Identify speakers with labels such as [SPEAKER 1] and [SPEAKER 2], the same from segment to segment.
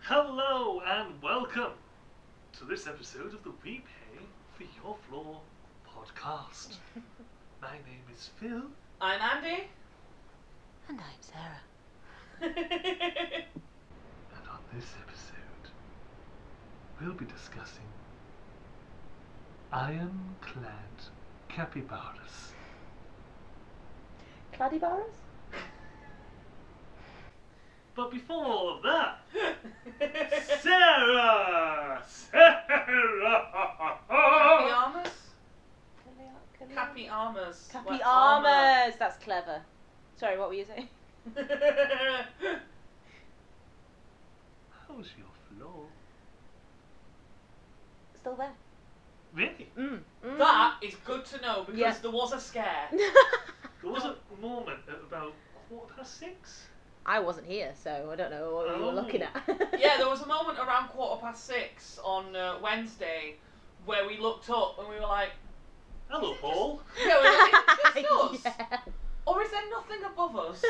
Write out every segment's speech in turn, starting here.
[SPEAKER 1] Hello and welcome to this episode of the We Pay for Your Floor podcast. My name is Phil.
[SPEAKER 2] I'm Andy.
[SPEAKER 3] And I'm Sarah.
[SPEAKER 1] And on this episode, we'll be discussing ironclad capybaras.
[SPEAKER 3] Claddybaras?
[SPEAKER 1] But before all of that, Sarah!
[SPEAKER 2] Cappy armors.
[SPEAKER 3] Cappy armors! That's clever. Sorry, what were you saying?
[SPEAKER 1] How's your floor?
[SPEAKER 3] Still there.
[SPEAKER 1] Really?
[SPEAKER 2] That is good to know because
[SPEAKER 3] Yeah.
[SPEAKER 2] there was a scare.
[SPEAKER 1] There was a moment at about 6:15.
[SPEAKER 3] I wasn't here, so I don't know what you were looking at.
[SPEAKER 2] Yeah, there was a moment around 6:15 on Wednesday where we looked up and we were like,
[SPEAKER 1] Hello, Paul.
[SPEAKER 2] yeah, we were like, is it just us?
[SPEAKER 3] Yeah.
[SPEAKER 2] Or is there nothing above us?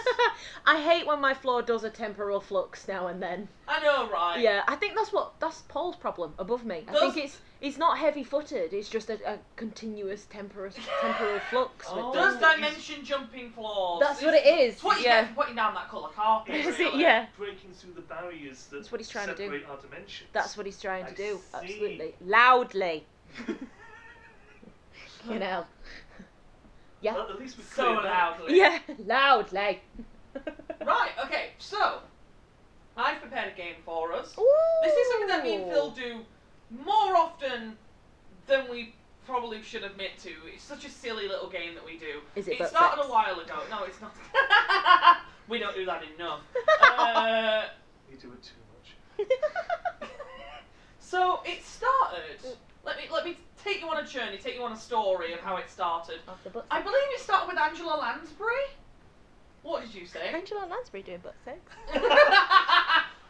[SPEAKER 3] I hate when my floor does a temporal flux now and then.
[SPEAKER 2] I know, right?
[SPEAKER 3] Yeah, I think that's Paul's problem above me. I think it's not heavy-footed. It's just a continuous temporal flux.
[SPEAKER 1] Oh.
[SPEAKER 3] With
[SPEAKER 2] Does
[SPEAKER 3] them.
[SPEAKER 2] dimension jumping floors.
[SPEAKER 3] That's what it is.
[SPEAKER 2] It's what you get for putting down that colour carpet.
[SPEAKER 3] Is it?
[SPEAKER 2] really.
[SPEAKER 3] Yeah.
[SPEAKER 1] Breaking through the barriers that
[SPEAKER 3] That's what he's trying to do.
[SPEAKER 1] separate our dimensions.
[SPEAKER 3] That's what he's trying to
[SPEAKER 1] I
[SPEAKER 3] do.
[SPEAKER 1] see.
[SPEAKER 3] Absolutely. Loudly. You know. Yeah.
[SPEAKER 1] Well, at least we
[SPEAKER 2] So
[SPEAKER 1] cleared that.
[SPEAKER 2] loudly.
[SPEAKER 3] Yeah. Loudly.
[SPEAKER 2] Right, okay, so I've prepared a game for us.
[SPEAKER 3] Ooh.
[SPEAKER 2] This is something that me and Phil do more often than we probably should admit to. It's such a silly little game that we do.
[SPEAKER 3] Is it
[SPEAKER 2] It
[SPEAKER 3] butt
[SPEAKER 2] started
[SPEAKER 3] sex?
[SPEAKER 2] a while ago. No, it's not. We don't do that enough.
[SPEAKER 1] We do it too much.
[SPEAKER 2] So it started. Let me take you on a journey, take you on a story of how it started.
[SPEAKER 3] Of the butt
[SPEAKER 2] I
[SPEAKER 3] sex.
[SPEAKER 2] believe it started with Angela Lansbury. What did you say?
[SPEAKER 3] Angela Lansbury doing butt sex.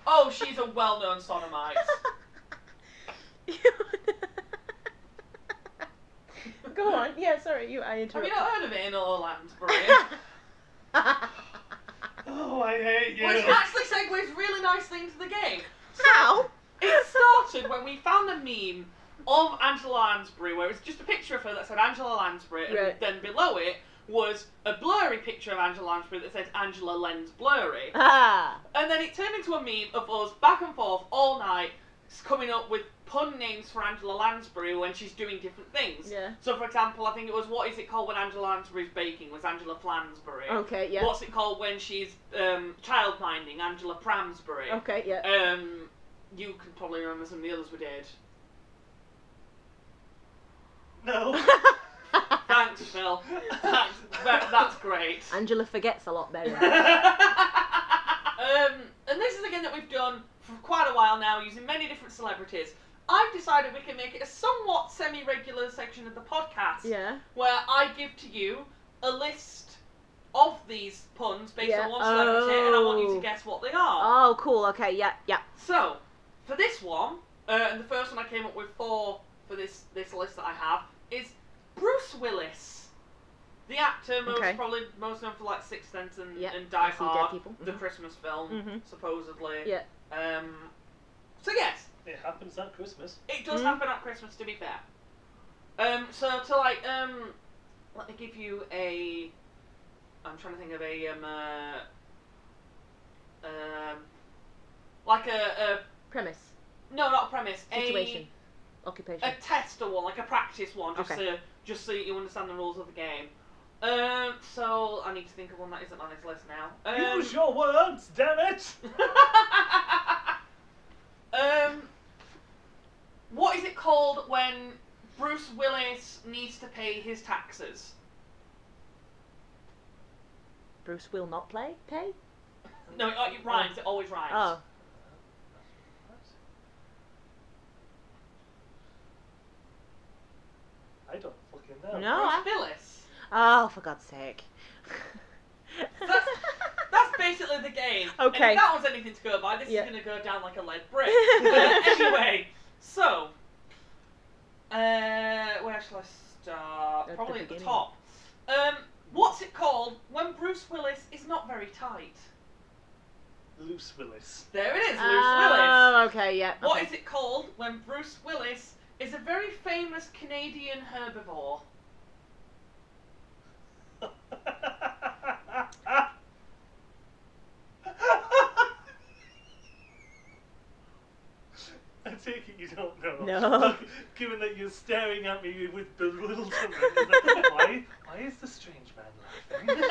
[SPEAKER 2] Oh, she's a well-known sodomite.
[SPEAKER 3] Go on. Yeah, sorry, I
[SPEAKER 2] Have
[SPEAKER 3] interrupted.
[SPEAKER 2] you not heard of Angela Lansbury?
[SPEAKER 1] Oh, I hate you.
[SPEAKER 2] Which actually segues really nicely into the game.
[SPEAKER 3] How?
[SPEAKER 2] It started when we found a meme of Angela Lansbury where it's just a picture of her that said Angela Lansbury, and
[SPEAKER 3] Right.
[SPEAKER 2] then below it was a blurry picture of Angela Lansbury that said Angela Lens Blurry.
[SPEAKER 3] Ah.
[SPEAKER 2] And then it turned into a meme of us back and forth all night coming up with pun names for Angela Lansbury when she's doing different things.
[SPEAKER 3] Yeah.
[SPEAKER 2] So, for example, I think it was, what is it called when Angela Lansbury's baking? Was Angela Flansbury.
[SPEAKER 3] Okay, yeah.
[SPEAKER 2] What's it called when she's child minding? Angela Pramsbury.
[SPEAKER 3] Okay, yeah.
[SPEAKER 2] You can probably remember some of the others we did.
[SPEAKER 1] No.
[SPEAKER 2] Thanks, Phil. Thanks. That's great.
[SPEAKER 3] Angela forgets a lot better.
[SPEAKER 2] And this is a game that we've done for quite a while now, using many different celebrities. I've decided we can make it a somewhat semi-regular section of the podcast,
[SPEAKER 3] Yeah.
[SPEAKER 2] where I give to you a list of these puns based
[SPEAKER 3] Yeah.
[SPEAKER 2] on one celebrity, and I want you
[SPEAKER 3] Oh.
[SPEAKER 2] to guess what they are.
[SPEAKER 3] Oh, cool. Okay, yeah, yeah.
[SPEAKER 2] So, for this one, and the first one I came up with for this list that I have, is Bruce Willis. The actor, probably most known for like Sixth Sense and Die
[SPEAKER 3] I See Dead
[SPEAKER 2] Hard,
[SPEAKER 3] People.
[SPEAKER 2] the Christmas film, supposedly.
[SPEAKER 3] Yeah.
[SPEAKER 2] So yes,
[SPEAKER 1] It happens at Christmas.
[SPEAKER 2] it does happen at Christmas, to be fair. So to let me give you a. I'm trying to think of a like a
[SPEAKER 3] Premise.
[SPEAKER 2] no, not a premise.
[SPEAKER 3] Situation. Occupation.
[SPEAKER 2] A tester one, like a practice one, just so you understand the rules of the game. So I need to think of one that isn't on his list now.
[SPEAKER 1] Use your words, damn it!
[SPEAKER 2] What is it called when Bruce Willis needs to pay his taxes?
[SPEAKER 3] Bruce will not pay?
[SPEAKER 2] No, it rhymes. It always rhymes.
[SPEAKER 3] Oh.
[SPEAKER 1] I don't fucking know.
[SPEAKER 3] No.
[SPEAKER 2] Bruce Willis.
[SPEAKER 3] Oh, for God's sake.
[SPEAKER 2] That's basically the game.
[SPEAKER 3] Okay.
[SPEAKER 2] And if that was anything to go by, this
[SPEAKER 3] Yeah.
[SPEAKER 2] is going to go down like a lead brick. Anyway, so where shall I start?
[SPEAKER 3] At
[SPEAKER 2] Probably
[SPEAKER 3] the
[SPEAKER 2] at the
[SPEAKER 3] beginning.
[SPEAKER 2] top. What's it called when Bruce Willis is not very tight?
[SPEAKER 1] Loose Willis.
[SPEAKER 2] There it is, Bruce
[SPEAKER 3] Oh, Okay, yeah.
[SPEAKER 2] What is it called when Bruce Willis is a very famous Canadian herbivore?
[SPEAKER 1] I take it you don't know.
[SPEAKER 3] No.
[SPEAKER 1] Given that you're staring at me with bewilderment. Why is the strange man laughing?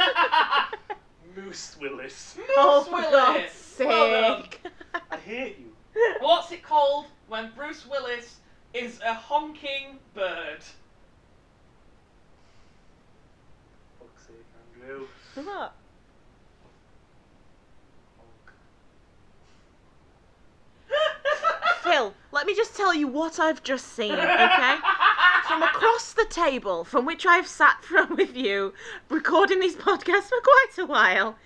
[SPEAKER 1] Bruce Willis.
[SPEAKER 2] Bruce
[SPEAKER 3] for
[SPEAKER 2] Willis!
[SPEAKER 3] God's sake.
[SPEAKER 2] Well done.
[SPEAKER 1] I hate you.
[SPEAKER 2] What's it called when Bruce Willis is a honking bird?
[SPEAKER 1] Fuck's sake, Andrew.
[SPEAKER 3] What? Phil, let me just tell you what I've just seen, okay? From across the table from which I've sat from with you, recording these podcasts for quite a while,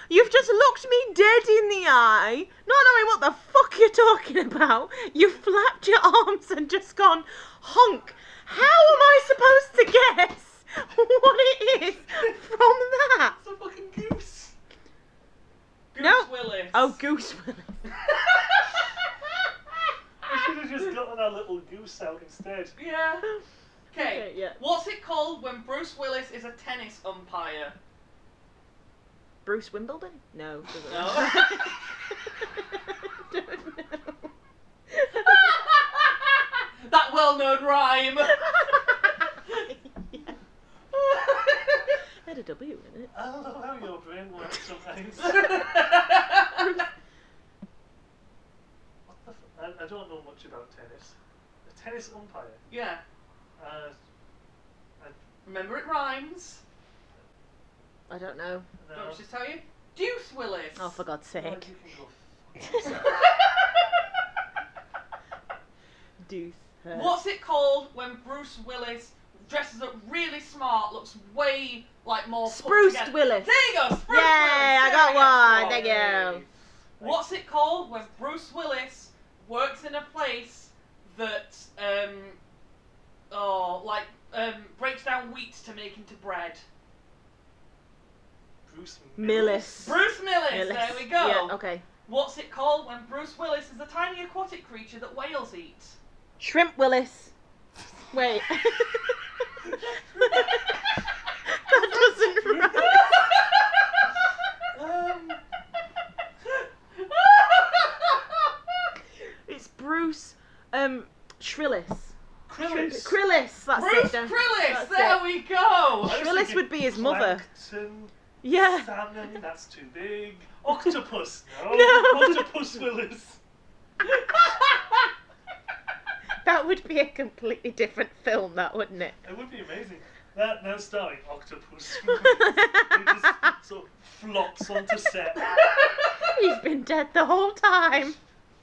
[SPEAKER 3] you've just looked me dead in the eye, not knowing what the fuck you're talking about. You've flapped your arms and just gone, honk. How am I supposed to guess what it is from that?
[SPEAKER 1] It's a fucking goose.
[SPEAKER 2] Bruce Willis.
[SPEAKER 3] Oh, Goose Willis.
[SPEAKER 1] We should have just gotten our little goose out instead.
[SPEAKER 2] Yeah. Okay.
[SPEAKER 3] Okay, yeah.
[SPEAKER 2] What's it called when Bruce Willis is a tennis umpire?
[SPEAKER 3] Bruce Wimbledon? No. Doesn't
[SPEAKER 2] No.
[SPEAKER 3] Don't know.
[SPEAKER 2] That well-known rhyme.
[SPEAKER 3] Yeah. Had a W in it.
[SPEAKER 1] I don't know how your brain works sometimes. I don't know much about tennis. A tennis umpire.
[SPEAKER 2] Yeah. Remember it rhymes.
[SPEAKER 3] I don't know.
[SPEAKER 1] No.
[SPEAKER 2] Don't just tell you. Deuce Willis.
[SPEAKER 3] Oh, for God's
[SPEAKER 1] Well,
[SPEAKER 3] sake.
[SPEAKER 1] you can go fuck yourself.
[SPEAKER 3] Deuce.
[SPEAKER 2] What's it called when Bruce Willis dresses up really smart, looks way like more put
[SPEAKER 3] Spruced
[SPEAKER 2] together?
[SPEAKER 3] Willis.
[SPEAKER 2] There you go. Spruced Willis.
[SPEAKER 3] Yay, I
[SPEAKER 2] There
[SPEAKER 3] got
[SPEAKER 2] we go.
[SPEAKER 3] one. Thank you.
[SPEAKER 2] What's it called when Bruce Willis works in a place that breaks down wheat to make into bread?
[SPEAKER 1] Bruce
[SPEAKER 3] Millis.
[SPEAKER 2] Bruce Willis. There we go.
[SPEAKER 3] Yeah, okay.
[SPEAKER 2] What's it called when Bruce Willis is a tiny aquatic creature that whales eat?
[SPEAKER 3] Shrimp Willis. Wait. That doesn't rhyme. It's Bruce Shrillis.
[SPEAKER 1] Krillis.
[SPEAKER 3] Krillis. That's
[SPEAKER 2] Bruce
[SPEAKER 3] it.
[SPEAKER 2] Krillis.
[SPEAKER 3] That's
[SPEAKER 2] There
[SPEAKER 3] it.
[SPEAKER 2] we go.
[SPEAKER 1] I was
[SPEAKER 3] Shrillis
[SPEAKER 1] thinking
[SPEAKER 3] would be his mother.
[SPEAKER 1] Plankton,
[SPEAKER 3] Yeah.
[SPEAKER 1] Salmon, that's too big. Octopus. No.
[SPEAKER 3] No.
[SPEAKER 1] Octopus Willis.
[SPEAKER 3] That would be a completely different film, that wouldn't it?
[SPEAKER 1] It would be amazing. That now starring Octopus Willis. He just sort of flops onto set.
[SPEAKER 3] He's been dead the whole time.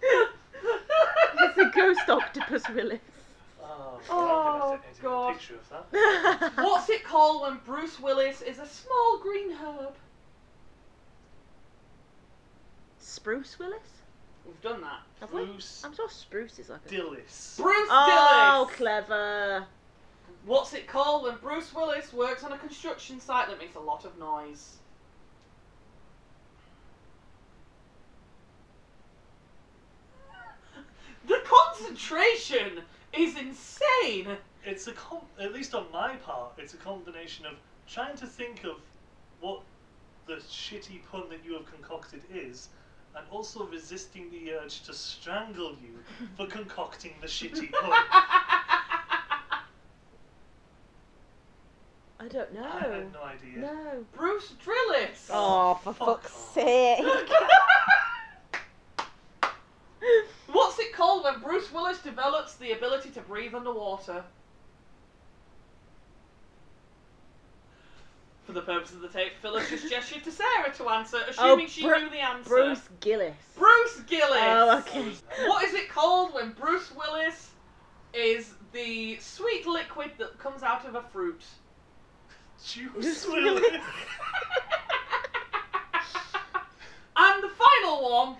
[SPEAKER 3] It's a ghost octopus Willis.
[SPEAKER 1] Oh, I'm gonna have to edit
[SPEAKER 2] God.
[SPEAKER 1] a picture of that.
[SPEAKER 2] What's it called when Bruce Willis is a small green herb?
[SPEAKER 3] Spruce Willis?
[SPEAKER 2] We've done that.
[SPEAKER 3] Have we?
[SPEAKER 1] Bruce
[SPEAKER 3] I'm sure spruce is like a...
[SPEAKER 1] Dillis.
[SPEAKER 2] Bruce
[SPEAKER 3] Oh,
[SPEAKER 2] Willis.
[SPEAKER 3] clever.
[SPEAKER 2] What's it called when Bruce Willis works on a construction site that makes a lot of noise? The concentration is insane.
[SPEAKER 1] It's at least on my part, it's a combination of trying to think of what the shitty pun that you have concocted is, and also resisting the urge to strangle you for concocting the shitty pun.
[SPEAKER 3] I don't know.
[SPEAKER 1] I had no idea.
[SPEAKER 3] No.
[SPEAKER 2] Bruce Willis.
[SPEAKER 3] Oh, for
[SPEAKER 1] Fuck
[SPEAKER 3] fuck's
[SPEAKER 1] off.
[SPEAKER 3] sake.
[SPEAKER 2] What's it called when Bruce Willis develops the ability to breathe underwater? For the purpose of the tape, Phyllis just gestured to Sarah to answer, assuming she knew the answer.
[SPEAKER 3] Bruce Gillis.
[SPEAKER 2] Bruce Gillis!
[SPEAKER 3] Oh, okay.
[SPEAKER 2] What is it called when Bruce Willis is the sweet liquid that comes out of a fruit?
[SPEAKER 1] Juice Willis.
[SPEAKER 2] And the final one,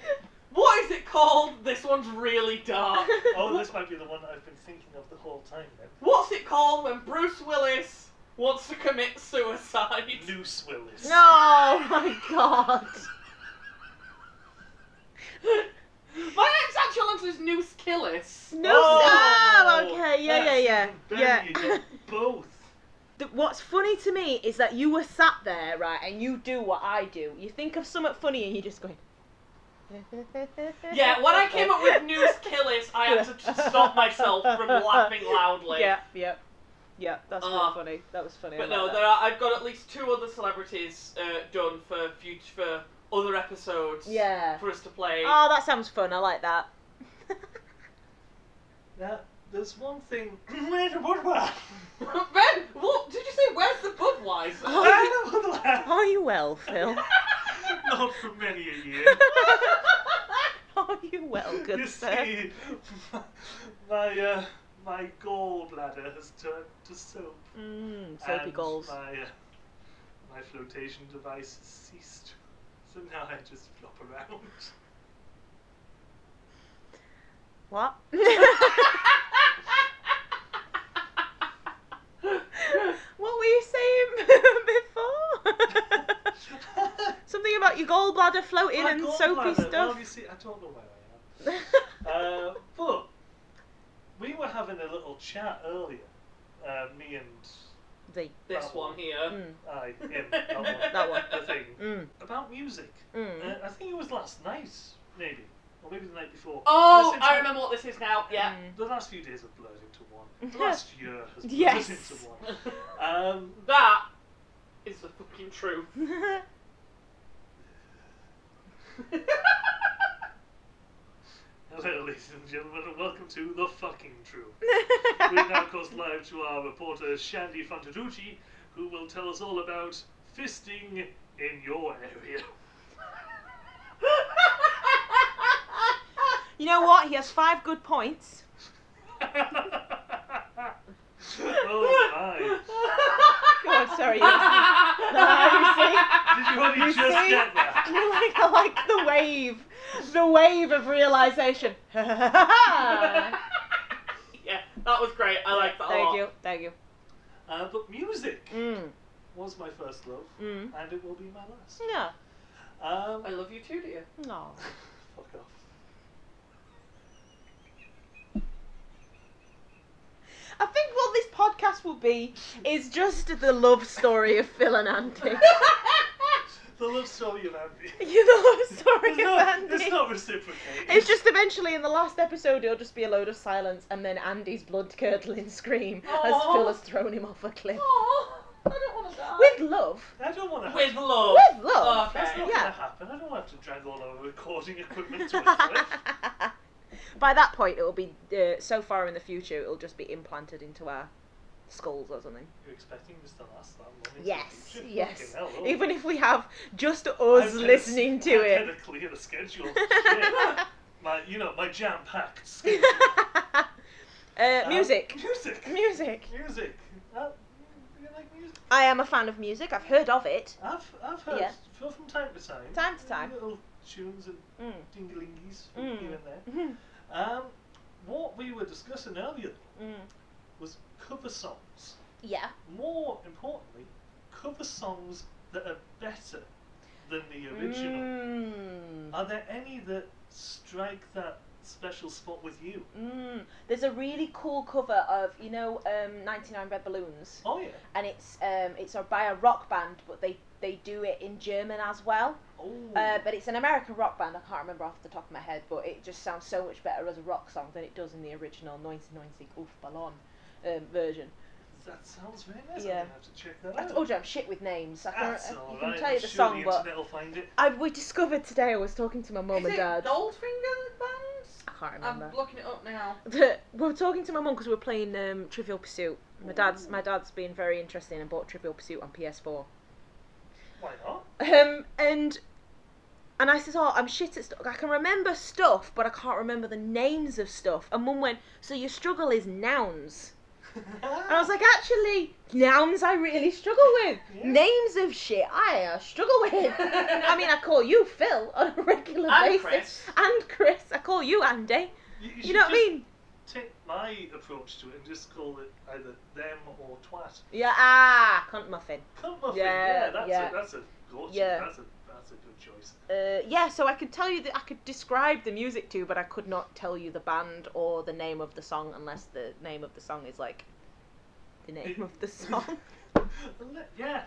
[SPEAKER 2] what is it called? This one's really dark.
[SPEAKER 1] Oh, this might be the one that I've been thinking of the whole time then.
[SPEAKER 2] What's it called when Bruce Willis wants to commit suicide?
[SPEAKER 1] Loose Willis.
[SPEAKER 3] Oh my god.
[SPEAKER 2] My name's actual answer Killis.
[SPEAKER 3] No.
[SPEAKER 1] Oh,
[SPEAKER 3] Okay. Yeah.
[SPEAKER 1] that's
[SPEAKER 3] Yeah.
[SPEAKER 1] even better,
[SPEAKER 3] Yeah.
[SPEAKER 1] you get both.
[SPEAKER 3] What's funny to me is that you were sat there, right, and you do what I do. You think of something funny and you're just going.
[SPEAKER 2] Yeah, when I came up with News Killis, I had to stop myself from laughing loudly.
[SPEAKER 3] Yeah, that's really funny. That was funny.
[SPEAKER 2] But no, I've got at least 2 other celebrities done for other episodes.
[SPEAKER 3] Yeah.
[SPEAKER 2] For us to play.
[SPEAKER 3] Oh, that sounds fun. I like that.
[SPEAKER 1] Now, there's one thing. Where's the Budweiser?
[SPEAKER 2] Ben, what did you say? Where's the Budweiser?
[SPEAKER 3] Are you well, Phil?
[SPEAKER 1] Not for many a year.
[SPEAKER 3] Are you well, good
[SPEAKER 1] You
[SPEAKER 3] sir?
[SPEAKER 1] see, my gallbladder has turned to soap.
[SPEAKER 3] Soapy
[SPEAKER 1] and
[SPEAKER 3] goals.
[SPEAKER 1] my flotation device has ceased. So now I just flop around.
[SPEAKER 3] What? What were you saying before? Something about your gallbladder floating
[SPEAKER 1] My
[SPEAKER 3] and
[SPEAKER 1] gallbladder,
[SPEAKER 3] soapy stuff.
[SPEAKER 1] Well, you see, I don't know where I am. But we were having a little chat earlier, me and
[SPEAKER 2] This one here.
[SPEAKER 1] him, that one,
[SPEAKER 3] That one.
[SPEAKER 1] the thing, about music. I think it was last night, maybe, or maybe the night before.
[SPEAKER 2] Oh, I remember what this is now. Yeah.
[SPEAKER 1] The last few days have blurred into one. The last year has blurred
[SPEAKER 3] Yes.
[SPEAKER 1] into one.
[SPEAKER 2] That is the fucking truth.
[SPEAKER 1] Hello, ladies and gentlemen, and welcome to The Fucking Truth. We've now crossed live to our reporter, Shandy Fantaducci, who will tell us all about fisting in your area.
[SPEAKER 3] You know what? He has 5 good points.
[SPEAKER 1] Oh my.
[SPEAKER 3] Go on, sorry. You see?
[SPEAKER 1] Did you only just
[SPEAKER 3] see?
[SPEAKER 1] get that?
[SPEAKER 3] I like the wave of realisation.
[SPEAKER 2] Yeah, that was great. I like that a lot.
[SPEAKER 3] Thank you.
[SPEAKER 1] But music was my first love, and it will be my last.
[SPEAKER 3] Yeah.
[SPEAKER 2] I love you too, dear.
[SPEAKER 3] No.
[SPEAKER 1] Fuck off.
[SPEAKER 3] I think what this podcast will be is just the love story of Phil and Andy.
[SPEAKER 1] The love story of Andy.
[SPEAKER 3] The love story of Andy.
[SPEAKER 1] It's not reciprocated.
[SPEAKER 3] It's just eventually in the last episode it'll just be a load of silence and then Andy's blood-curdling scream as Phil has thrown him off a cliff.
[SPEAKER 2] Aww, I don't want to die.
[SPEAKER 3] With love.
[SPEAKER 1] I don't want to.
[SPEAKER 2] With love.
[SPEAKER 3] With love.
[SPEAKER 2] Okay.
[SPEAKER 1] That's not
[SPEAKER 3] Yeah.
[SPEAKER 1] going to happen. I don't want to have to drag all our recording equipment to a cliff.
[SPEAKER 3] By that point, it will be so far in the future. It will just be implanted into our skulls or something.
[SPEAKER 1] You're expecting this to last that long? into the
[SPEAKER 3] Yes,
[SPEAKER 1] future?
[SPEAKER 3] yes.
[SPEAKER 1] Fucking hell, oh.
[SPEAKER 3] Even if we have just us
[SPEAKER 1] I've
[SPEAKER 3] listening to
[SPEAKER 1] I've
[SPEAKER 3] it.
[SPEAKER 1] had a clear schedule. Shit. My jam-packed schedule.
[SPEAKER 3] Music.
[SPEAKER 1] Music.
[SPEAKER 3] Music.
[SPEAKER 1] Music. You like music?
[SPEAKER 3] I am a fan of music. I've heard of it.
[SPEAKER 1] I've heard from time to time.
[SPEAKER 3] Time to time.
[SPEAKER 1] Little tunes and dingalingies from
[SPEAKER 3] Mm.
[SPEAKER 1] here and there. What we were discussing earlier was cover songs.
[SPEAKER 3] Yeah.
[SPEAKER 1] More importantly, cover songs that are better than the original. Are there any that strike that special spot with you?
[SPEAKER 3] There's a really cool cover of 99 Red Balloons.
[SPEAKER 1] Oh yeah.
[SPEAKER 3] And it's by a rock band, but they do it in German as well.
[SPEAKER 1] Oh.
[SPEAKER 3] But it's an American rock band. I can't remember off the top of my head, but it just sounds so much better as a rock song than it does in the original 1990 Oof Ballon version.
[SPEAKER 1] That sounds very nice.
[SPEAKER 3] Yeah.
[SPEAKER 1] I'm gonna have to check that
[SPEAKER 3] I
[SPEAKER 1] out.
[SPEAKER 3] told you I'm shit with names. I
[SPEAKER 1] That's
[SPEAKER 3] can
[SPEAKER 1] alright.
[SPEAKER 3] tell you the
[SPEAKER 1] I'm sure
[SPEAKER 3] song,
[SPEAKER 1] the
[SPEAKER 3] but
[SPEAKER 1] internet will find it.
[SPEAKER 3] we discovered today. I was talking to my mum and dad.
[SPEAKER 2] Is it Goldfinger bands?
[SPEAKER 3] I can't remember.
[SPEAKER 2] I'm looking it up now.
[SPEAKER 3] We were talking to my mum because we were playing Trivial Pursuit. My dad's been very interesting and bought Trivial Pursuit on PS4.
[SPEAKER 1] Why not?
[SPEAKER 3] And I said, oh, I'm shit at stuff. I can remember stuff, but I can't remember the names of stuff. And Mum went, so your struggle is nouns. And I was like, actually, nouns I really struggle with.
[SPEAKER 1] Yeah.
[SPEAKER 3] Names of shit I struggle with. I mean, I call you Phil on a regular basis.
[SPEAKER 2] Chris.
[SPEAKER 3] And Chris. I call you Andy. You know what I mean?
[SPEAKER 1] Take my approach to it and just call it either them or twat.
[SPEAKER 3] Yeah, cunt muffin.
[SPEAKER 1] Cunt muffin.
[SPEAKER 3] Yeah,
[SPEAKER 1] That's
[SPEAKER 3] yeah.
[SPEAKER 1] a go-to.
[SPEAKER 3] Yeah.
[SPEAKER 1] That's a That's a good choice.
[SPEAKER 3] Yeah, so I could tell you that I could describe the music to, but I could not tell you the band or the name of the song unless the name of the song is like the name of the song.
[SPEAKER 1] Yeah.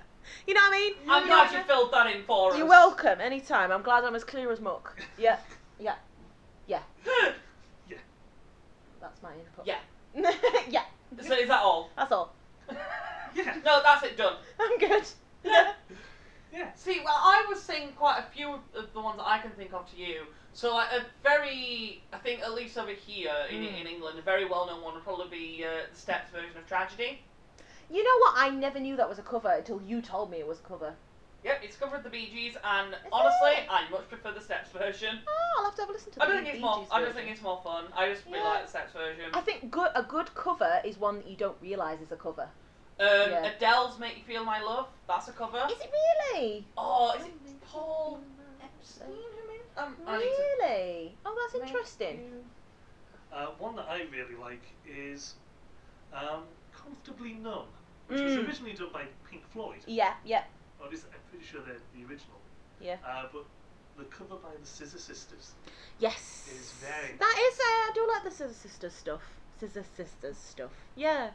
[SPEAKER 3] You know what I mean?
[SPEAKER 2] I'm glad you filled that in for us.
[SPEAKER 3] You're welcome. Anytime. I'm glad I'm as clear as muck. Yeah. Yeah. Yeah.
[SPEAKER 1] Yeah.
[SPEAKER 3] That's my input.
[SPEAKER 2] Yeah.
[SPEAKER 3] Yeah.
[SPEAKER 2] So is that all?
[SPEAKER 3] That's all.
[SPEAKER 1] Yeah.
[SPEAKER 2] No, that's it, done.
[SPEAKER 3] I'm good. Yeah.
[SPEAKER 1] Yeah.
[SPEAKER 2] See, well, I was saying quite a few of the ones that I can think of to you. So, like, a very, I think at least over here in England, a very well-known one would probably be the Steps version of Tragedy.
[SPEAKER 3] You know what? I never knew that was a cover until you told me it was a cover.
[SPEAKER 2] Yep, it's covered the Bee Gees, and honestly, I much prefer the Steps version.
[SPEAKER 3] Oh, I'll have to have a listen to the
[SPEAKER 2] I just think
[SPEAKER 3] version.
[SPEAKER 2] it's more fun. I just really like the Steps version.
[SPEAKER 3] I think a good cover is one that you don't realise is a cover.
[SPEAKER 2] Adele's Make You Feel My Love, that's a cover.
[SPEAKER 3] Is it really?
[SPEAKER 2] Oh, is it Paul Epstein who made it?
[SPEAKER 3] Really? Oh, that's interesting.
[SPEAKER 1] One that I really like is Comfortably Numb, which was originally done by Pink Floyd.
[SPEAKER 3] Yeah, yeah.
[SPEAKER 1] Or at least I'm pretty sure they're the original.
[SPEAKER 3] Yeah.
[SPEAKER 1] But the cover by the Scissor Sisters
[SPEAKER 3] Yes.
[SPEAKER 1] is very...
[SPEAKER 3] That is, I do like the Scissor Sisters stuff. Scissor Sisters stuff. Yeah.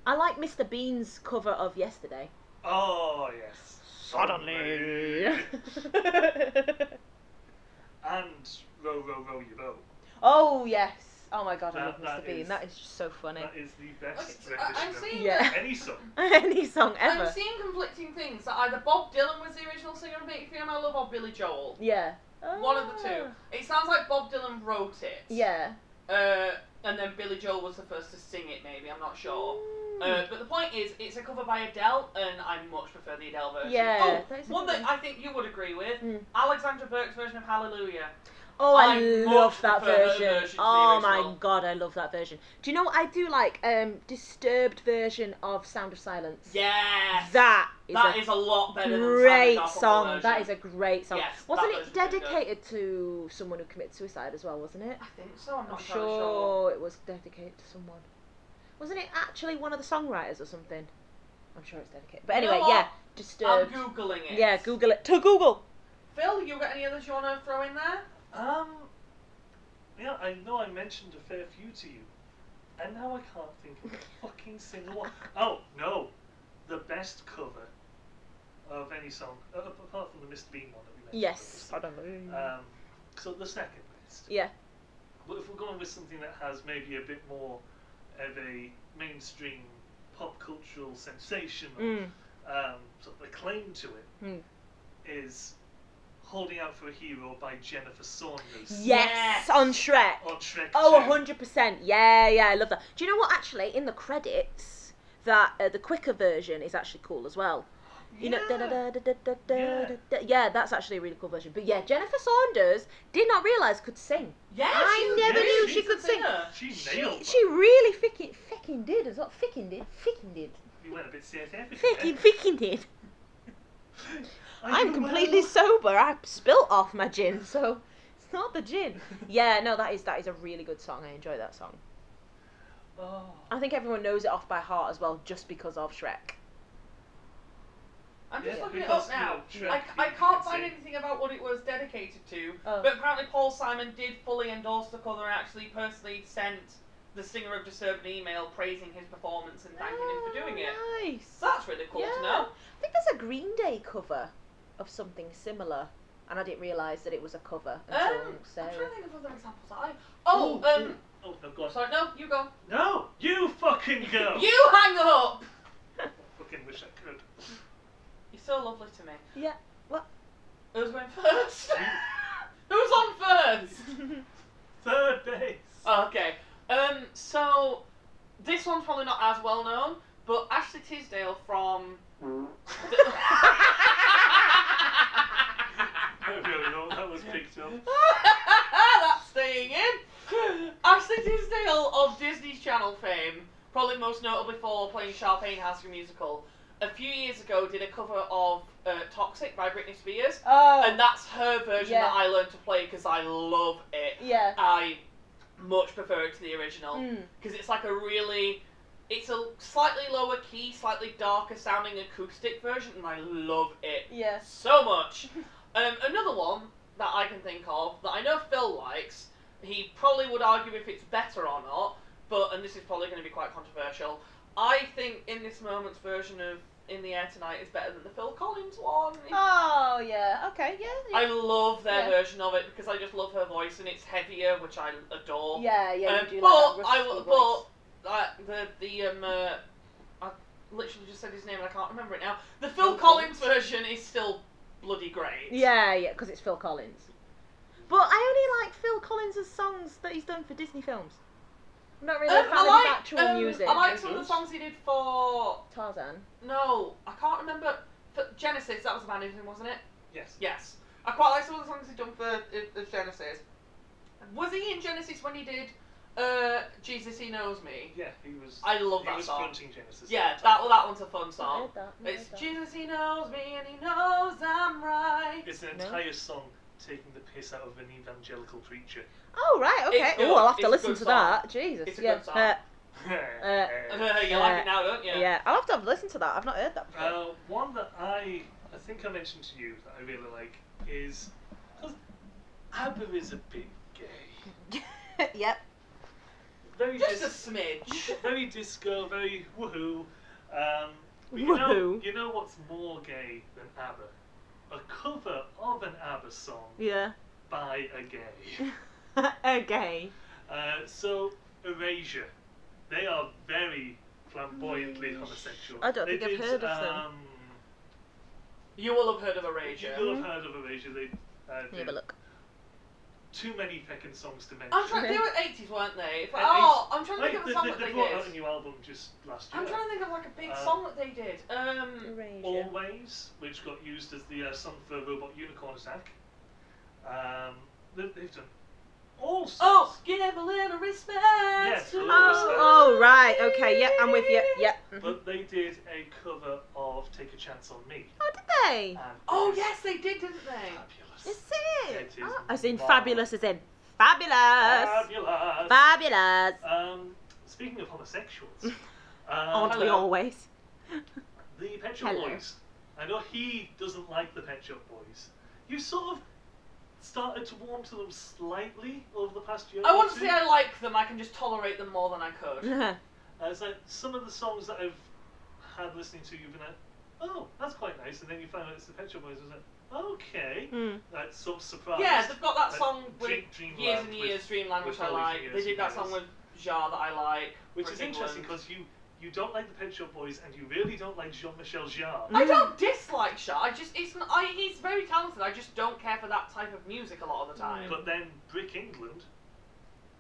[SPEAKER 3] I like Mr. Bean's cover of Yesterday.
[SPEAKER 1] Oh, yes.
[SPEAKER 3] Suddenly.
[SPEAKER 1] And Row, Row, Row Your Boat.
[SPEAKER 3] Oh, yes. Oh my god, I love
[SPEAKER 1] That
[SPEAKER 3] Mr. Bean.
[SPEAKER 1] is-
[SPEAKER 3] That is just so funny.
[SPEAKER 1] That is the best
[SPEAKER 2] I'm
[SPEAKER 1] rendition
[SPEAKER 2] seeing
[SPEAKER 3] Yeah.
[SPEAKER 1] of any song.
[SPEAKER 3] Any song ever.
[SPEAKER 2] I'm seeing conflicting things. That either Bob Dylan was the original singer of Make You Feel My Love or Billy Joel.
[SPEAKER 3] Yeah.
[SPEAKER 2] One of the two. It sounds like Bob Dylan wrote it.
[SPEAKER 3] Yeah.
[SPEAKER 2] And then Billy Joel was the first to sing it, maybe. I'm not sure. But the point is, it's a cover by Adele, and I much prefer the Adele version.
[SPEAKER 3] Yeah,
[SPEAKER 2] Oh,
[SPEAKER 3] that is a
[SPEAKER 2] one
[SPEAKER 3] good
[SPEAKER 2] that
[SPEAKER 3] one.
[SPEAKER 2] I think you would agree with.
[SPEAKER 3] Mm.
[SPEAKER 2] Alexandra Burke's version of Hallelujah.
[SPEAKER 3] Oh, I
[SPEAKER 2] I
[SPEAKER 3] love
[SPEAKER 2] much
[SPEAKER 3] that
[SPEAKER 2] prefer her
[SPEAKER 3] version.
[SPEAKER 2] version to the
[SPEAKER 3] Oh my
[SPEAKER 2] original.
[SPEAKER 3] god, I love that version. Do you know what I do like? Disturbed version of Sound of Silence.
[SPEAKER 2] Yes!
[SPEAKER 3] That
[SPEAKER 2] is a lot better than
[SPEAKER 3] great
[SPEAKER 2] Simon Garfunkel
[SPEAKER 3] song.
[SPEAKER 2] version.
[SPEAKER 3] That is a great song.
[SPEAKER 2] Yes,
[SPEAKER 3] Wasn't
[SPEAKER 2] that
[SPEAKER 3] it
[SPEAKER 2] version's really good.
[SPEAKER 3] dedicated to someone who committed suicide as well? Wasn't it?
[SPEAKER 2] I think so. I'm
[SPEAKER 3] I'm
[SPEAKER 2] not entirely sure.
[SPEAKER 3] sure it was dedicated to someone. Wasn't it actually one of the songwriters or something? I'm sure it's dedicated. But
[SPEAKER 2] You know
[SPEAKER 3] anyway,
[SPEAKER 2] what?
[SPEAKER 3] yeah,
[SPEAKER 2] I'm
[SPEAKER 3] Disturbed.
[SPEAKER 2] googling it.
[SPEAKER 3] Yeah, Google it. To Google.
[SPEAKER 2] Phil, you got any others you want to throw in there?
[SPEAKER 1] Yeah, I know I mentioned a fair few to you, and now I can't think of a fucking single one. Oh, no. The best cover of any song, apart from the Mr. Bean one that we mentioned.
[SPEAKER 3] Yes.
[SPEAKER 1] obviously. So the second best.
[SPEAKER 3] Yeah.
[SPEAKER 1] But if we're going with something that has maybe a bit more of a mainstream pop cultural sensation or sort of acclaim to it, is Holding Out for a Hero by Jennifer Saunders.
[SPEAKER 3] Yes, on Shrek.
[SPEAKER 1] On Shrek
[SPEAKER 3] Oh,
[SPEAKER 1] 2.
[SPEAKER 3] 100%. Yeah, yeah, I love that. Do you know what, actually, in the credits, that the quicker version is actually cool as well. You know, yeah, that's actually a really cool version. But yeah, Jennifer Saunders did not realise could sing.
[SPEAKER 2] Yeah,
[SPEAKER 3] I never knew she
[SPEAKER 2] she's
[SPEAKER 3] could
[SPEAKER 2] a
[SPEAKER 3] sing.
[SPEAKER 2] singer.
[SPEAKER 1] She nailed it.
[SPEAKER 3] She really ficking did as well. Ficking did.
[SPEAKER 1] You went a bit CSF.
[SPEAKER 3] Ficking did. I'm completely sober. I spilt off my gin, so it's not the gin. Yeah, no, that is a really good song. I enjoy that song.
[SPEAKER 1] Oh.
[SPEAKER 3] I think everyone knows it off by heart as well, just because of Shrek.
[SPEAKER 2] I'm just
[SPEAKER 1] Yeah,
[SPEAKER 2] looking it
[SPEAKER 1] because,
[SPEAKER 2] up now.
[SPEAKER 1] you know, Shrek,
[SPEAKER 2] I
[SPEAKER 1] you
[SPEAKER 2] can't
[SPEAKER 1] can
[SPEAKER 2] find
[SPEAKER 1] say-
[SPEAKER 2] anything about what it was dedicated to,
[SPEAKER 3] Oh.
[SPEAKER 2] but apparently Paul Simon did fully endorse the cover and actually personally sent the singer of Disturbed an email praising his performance and thanking him for doing it.
[SPEAKER 3] Nice.
[SPEAKER 2] So that's really cool to know.
[SPEAKER 3] I think there's a Green Day cover of something similar, and I didn't realise that it was a cover until
[SPEAKER 2] I'm trying
[SPEAKER 3] Sarah.
[SPEAKER 2] to think of other examples that I...
[SPEAKER 1] Oh, no, go on.
[SPEAKER 2] Sorry, no, you go.
[SPEAKER 1] No, you fucking go.
[SPEAKER 2] You hang up!
[SPEAKER 1] Fucking wish I could.
[SPEAKER 2] You're so lovely to me.
[SPEAKER 3] Yeah. What?
[SPEAKER 2] Who's going first? Who's on first?
[SPEAKER 1] Third base.
[SPEAKER 2] Okay. So this one's probably not as well known, but Ashley Tisdale from.
[SPEAKER 1] I really know that was picked up.
[SPEAKER 2] That's staying in. Ashley Tisdale of Disney Channel fame, probably most notably for playing Sharpay in High School Musical, a few years ago did a cover of Toxic by Britney Spears,
[SPEAKER 3] Oh.
[SPEAKER 2] and that's her version
[SPEAKER 3] Yeah.
[SPEAKER 2] that I learned to play because I love it.
[SPEAKER 3] Yeah.
[SPEAKER 2] I much prefer it to the original
[SPEAKER 3] Mm.
[SPEAKER 2] because it's like a really It's a slightly lower key, slightly darker sounding acoustic version, and I love it so much. Another one that I can think of that I know Phil likes, he probably would argue if it's better or not, and this is probably going to be quite controversial, I think In This Moment's version of In the Air Tonight is better than the Phil Collins one.
[SPEAKER 3] Oh, yeah, okay, yeah.
[SPEAKER 2] I love their version of it because I just love her voice and it's heavier, which I adore.
[SPEAKER 3] Yeah, you do like that voice.
[SPEAKER 2] I literally just said his name and I can't remember it now. The Phil Collins version is still bloody great.
[SPEAKER 3] Yeah, because it's Phil Collins. But I only like Phil Collins' songs that he's done for Disney films. I'm not really a fan of his actual music.
[SPEAKER 2] I like some of the songs he did for...
[SPEAKER 3] Tarzan.
[SPEAKER 2] No, I can't remember. For Genesis, that was the band he's in, wasn't it?
[SPEAKER 1] Yes.
[SPEAKER 2] Yes. I quite like some of the songs he's done for Genesis. Was he in Genesis when he did Jesus He Knows Me?
[SPEAKER 1] Yeah, he was.
[SPEAKER 2] I love that song.
[SPEAKER 1] He was fronting Genesis.
[SPEAKER 2] Yeah, that one's a fun song.
[SPEAKER 3] I heard that.
[SPEAKER 2] It's Jesus He Knows Me and He knows I'm right.
[SPEAKER 1] It's an entire song taking the piss out of an evangelical preacher.
[SPEAKER 3] Oh, right, okay. Oh, I'll have to listen to that. Jesus.
[SPEAKER 2] It's a good song. You like it now, don't you?
[SPEAKER 3] Yeah, I'll have to listen to that. I've not heard that before.
[SPEAKER 1] One that I think I mentioned to you that I really like is... Because ABBA is a bit gay.
[SPEAKER 3] Yep.
[SPEAKER 2] Very just a smidge.
[SPEAKER 1] Very disco, very woohoo. But you know what's more gay than ABBA? A cover of an ABBA song by a gay.
[SPEAKER 3] A gay.
[SPEAKER 1] So, Erasure. They are very flamboyantly homosexual.
[SPEAKER 3] I don't think I've heard of them.
[SPEAKER 2] You will have heard of Erasure.
[SPEAKER 1] You will have heard of Erasure. They
[SPEAKER 3] have a look.
[SPEAKER 1] Too many feckin' songs to mention.
[SPEAKER 2] They were 80s, weren't they? I'm trying to think of a song that they did.
[SPEAKER 1] They brought out a new album just last year.
[SPEAKER 2] I'm trying to think of like a big song that they did.
[SPEAKER 1] Always, which got used as the song for Robot Unicorn Attack. They've done all sorts.
[SPEAKER 2] Oh, give a little respect.
[SPEAKER 1] Yes,
[SPEAKER 3] oh, right, okay, yep, I'm with you, yep.
[SPEAKER 1] But they did a cover of Take a Chance on Me.
[SPEAKER 3] Oh, did they?
[SPEAKER 2] Oh, yes, they did, didn't they?
[SPEAKER 1] Fabulous.
[SPEAKER 3] Is it?
[SPEAKER 1] It is
[SPEAKER 3] as in fabulous, as in fabulous.
[SPEAKER 1] Fabulous.
[SPEAKER 3] Fabulous.
[SPEAKER 1] Speaking of homosexuals,
[SPEAKER 3] aren't we always?
[SPEAKER 1] The Pet Shop Boys. I know he doesn't like the Pet Shop Boys. You sort of started to warm to them slightly over the past year.
[SPEAKER 2] I wouldn't say I like them, I can just tolerate them more than I could.
[SPEAKER 1] It's like some of the songs that I've had listening to, you've been like, oh, that's quite nice, and then you find out it's the Pet Shop Boys, and it's like, okay. That's sort of surprised.
[SPEAKER 2] Yeah, they've got that song with
[SPEAKER 1] Dreamland,
[SPEAKER 2] Years and Years, Dreamland, which I like. They did that song with Jar that I like.
[SPEAKER 1] Which is interesting, because you don't like the Pet Shop Boys, and you really don't like Jean-Michel Jarre.
[SPEAKER 2] I don't dislike Jarre. He's very talented. I just don't care for that type of music a lot of the time.
[SPEAKER 1] But then Brick England,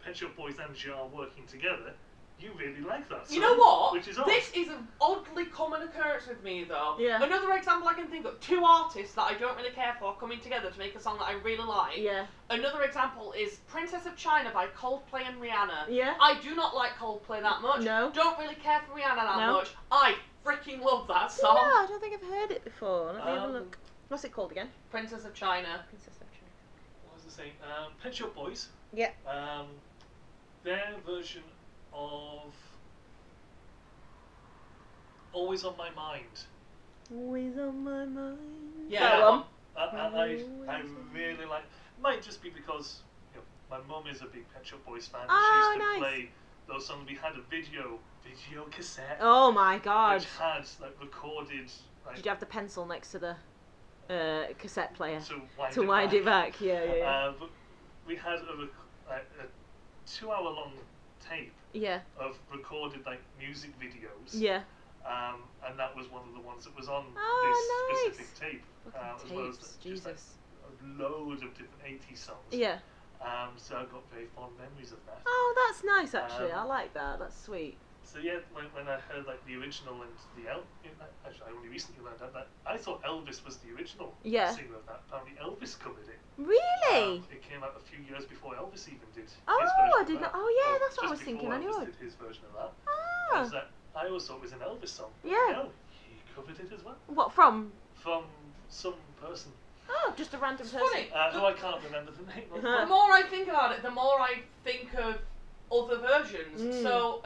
[SPEAKER 1] Pet Shop Boys and Jarre working together, you really like that song.
[SPEAKER 2] You know what?
[SPEAKER 1] Which is odd.
[SPEAKER 2] This is an oddly common occurrence with me, though.
[SPEAKER 3] Yeah.
[SPEAKER 2] Another example I can think of: two artists that I don't really care for coming together to make a song that I really like.
[SPEAKER 3] Yeah.
[SPEAKER 2] Another example is Princess of China by Coldplay and Rihanna.
[SPEAKER 3] Yeah.
[SPEAKER 2] I do not like Coldplay that much.
[SPEAKER 3] No.
[SPEAKER 2] Don't really care for Rihanna that much. I freaking love that song.
[SPEAKER 3] Yeah, I don't think I've heard it before. Let me have a look. What's it called again?
[SPEAKER 2] Princess of China.
[SPEAKER 3] Princess of China.
[SPEAKER 1] What was I saying? Pet Shop Boys.
[SPEAKER 3] Yeah.
[SPEAKER 1] Their version of Always on My Mind.
[SPEAKER 3] Always on my mind.
[SPEAKER 2] Yeah, that one.
[SPEAKER 1] I really like. Might just be because my mum is a big Pet Shop Boys fan.
[SPEAKER 3] Oh,
[SPEAKER 1] she used to
[SPEAKER 3] nice.
[SPEAKER 1] play those songs. We had a video cassette.
[SPEAKER 3] Oh my god.
[SPEAKER 1] Which had recorded.
[SPEAKER 3] Did you have the pencil next to the cassette player
[SPEAKER 1] to
[SPEAKER 3] wind it back? Yeah.
[SPEAKER 1] But we had a 2-hour-long tape.
[SPEAKER 3] Yeah.
[SPEAKER 1] Of recorded music videos.
[SPEAKER 3] Yeah.
[SPEAKER 1] And that was one of the ones that was on this specific tape. As well as
[SPEAKER 3] Jesus.
[SPEAKER 1] A load of different 80s songs.
[SPEAKER 3] Yeah.
[SPEAKER 1] So I've got very fond memories of that.
[SPEAKER 3] Oh, that's nice actually. I like that. That's sweet.
[SPEAKER 1] So yeah, when I heard the original and the actually I only recently learned that I thought Elvis was the original singer of that. Apparently Elvis covered it.
[SPEAKER 3] Really?
[SPEAKER 1] It came out a few years before Elvis even did.
[SPEAKER 3] Oh,
[SPEAKER 1] his version
[SPEAKER 3] I did not. Oh yeah, that's what I was thinking. I knew
[SPEAKER 1] Elvis
[SPEAKER 3] it.
[SPEAKER 1] did his version of that.
[SPEAKER 3] Ah.
[SPEAKER 1] I always thought it was an Elvis song.
[SPEAKER 3] Yeah.
[SPEAKER 1] No, he covered it as well.
[SPEAKER 3] What from?
[SPEAKER 1] From some person.
[SPEAKER 3] Oh, just a random person.
[SPEAKER 2] Funny.
[SPEAKER 1] Who I can't remember the name of.
[SPEAKER 2] The more I think about it, the more I think of other versions. So,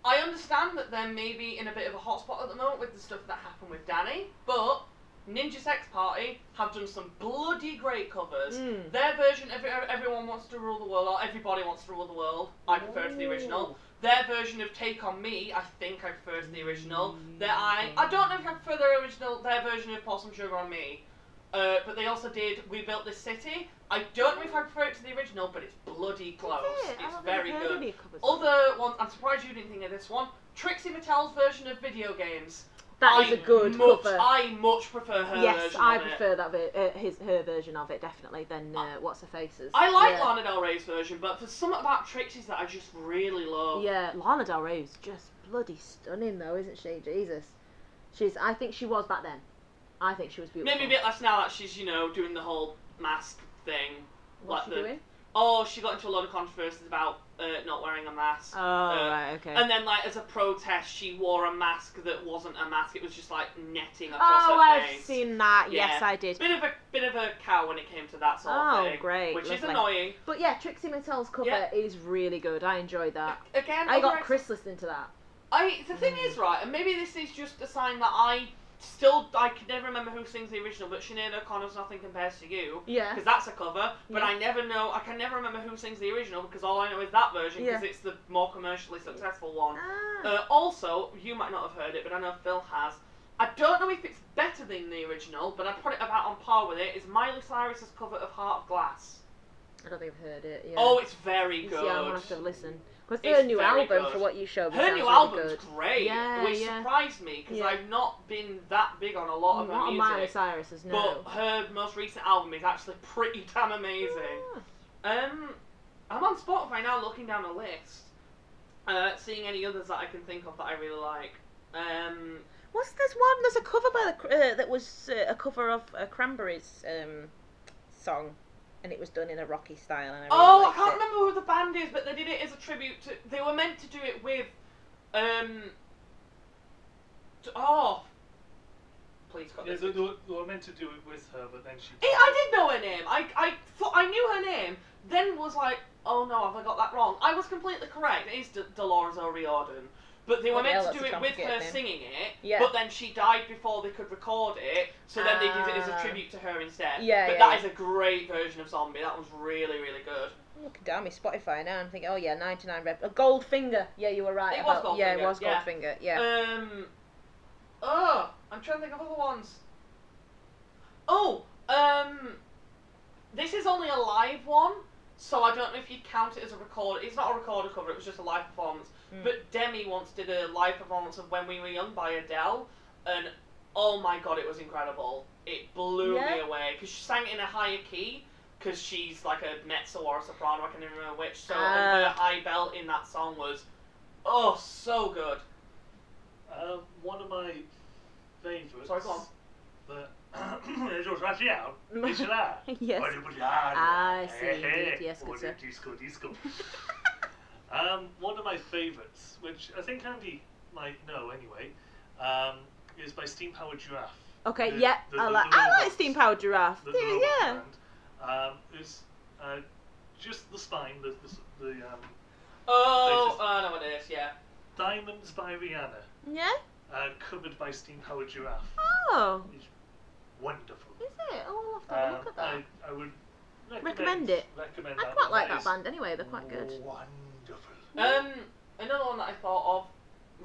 [SPEAKER 2] I understand that they're maybe in a bit of a hotspot at the moment with the stuff that happened with Danny, but Ninja Sex Party have done some bloody great covers. Their version of Everyone Wants to Rule the World, or Everybody Wants to Rule the World, I prefer to the original. Their version of Take On Me, I think I prefer to the original. I don't know if I prefer their version of Pour Some Sugar On Me. But they also did We Built This City. I don't know if I prefer it to the original, but it's bloody close. It's very good. Other ones, I'm surprised you didn't think of this one. Trixie Mattel's version of Video Games.
[SPEAKER 3] That is a good cover.
[SPEAKER 2] I much prefer her version
[SPEAKER 3] Yes, I
[SPEAKER 2] of
[SPEAKER 3] prefer her version of it, definitely, than What's Her Face's.
[SPEAKER 2] I like Lana Del Rey's version, but there's something about Trixie's that I just really love.
[SPEAKER 3] Yeah, Lana Del Rey's just bloody stunning, though, isn't she? Jesus. I think she was back then. I think she was beautiful.
[SPEAKER 2] Maybe a bit less now that she's, doing the whole mask thing.
[SPEAKER 3] What's she doing?
[SPEAKER 2] Oh, she got into a lot of controversies about not wearing a mask.
[SPEAKER 3] Oh, right, okay.
[SPEAKER 2] And then, as a protest, she wore a mask that wasn't a mask. It was just, netting across her face.
[SPEAKER 3] I've seen that. Yeah. Yes, I did.
[SPEAKER 2] Bit of a cow when it came to that sort of thing.
[SPEAKER 3] Oh, great.
[SPEAKER 2] Which
[SPEAKER 3] lovely.
[SPEAKER 2] is annoying.
[SPEAKER 3] But yeah, Trixie Mattel's cover is really good. I enjoyed that.
[SPEAKER 2] Again,
[SPEAKER 3] I got Chris listening to that.
[SPEAKER 2] The thing is, right, and maybe this is just a sign that I can never remember who sings the original, but Sinead O'Connor's Nothing Compares to You.
[SPEAKER 3] Yeah.
[SPEAKER 2] Because that's a cover, but I can never remember who sings the original, because all I know is that version, because it's the more commercially successful one. Also, you might not have heard it, but I know Phil has. I don't know if it's better than the original, but I'd put it about on par with it, is Miley Cyrus's cover of Heart of Glass.
[SPEAKER 3] I don't think I've heard it, yeah.
[SPEAKER 2] Oh, it's very good.
[SPEAKER 3] Yeah, I'm going to have to listen. Because her new album, for what you showed me,
[SPEAKER 2] her new album's great,
[SPEAKER 3] yeah,
[SPEAKER 2] which surprised me, because I've not been that big on a lot of her music.
[SPEAKER 3] Not on Miley Cyrus's, no.
[SPEAKER 2] But her most recent album is actually pretty damn amazing. I'm on Spotify now looking down a list, seeing any others that I can think of that I really like.
[SPEAKER 3] There's a cover by that was a cover of Cranberries song. And it was done in a rocky style. And
[SPEAKER 2] I can't remember who the band is, but they did it as a tribute to. They were meant to do it with. Please, got this.
[SPEAKER 1] They were meant to do it with her, but then she.
[SPEAKER 2] I did know her name. I thought I knew her name. Then was like, oh no, have I got that wrong? I was completely correct. It is Dolores O'Riordan. But they were meant to do it with her singing it, but then she died before they could record it, so then they did it as a tribute to her instead. But that is a great version of Zombie. That was really, really good.
[SPEAKER 3] I'm looking down my Spotify now and thinking, 99 Goldfinger. Yeah, you were right.
[SPEAKER 2] It was Goldfinger.
[SPEAKER 3] Yeah, it was Goldfinger. Yeah.
[SPEAKER 2] I'm trying to think of other ones. This is only a live one, so I don't know if you'd count it as a record. It's not a recorded cover, it was just a live performance. But Demi once did a live performance of When We Were Young by Adele, and oh my god, it was incredible. It blew me away, because she sang it in a higher key, because she's like a mezzo or a soprano, I can't even remember which, so and her high belt in that song was, so good.
[SPEAKER 1] One of my favourites...
[SPEAKER 2] Sorry, go on.
[SPEAKER 3] Yes. I see, indeed. Yes, good sir.
[SPEAKER 1] Disco. One of my favourites, which I think Andy might know anyway, is by Steam Powered Giraffe.
[SPEAKER 3] Okay, I like Steam Powered Giraffe.
[SPEAKER 1] Yeah. It's just the spine, the
[SPEAKER 2] I know what it is, yeah.
[SPEAKER 1] Diamonds by Rihanna.
[SPEAKER 3] Yeah?
[SPEAKER 1] Covered by Steam Powered Giraffe.
[SPEAKER 3] Oh.
[SPEAKER 1] It's wonderful.
[SPEAKER 3] Is it? Oh, I'll have to look at that.
[SPEAKER 1] I would
[SPEAKER 3] recommend it. I quite like that band anyway, they're quite good.
[SPEAKER 1] Wonderful.
[SPEAKER 2] Another one that I thought of,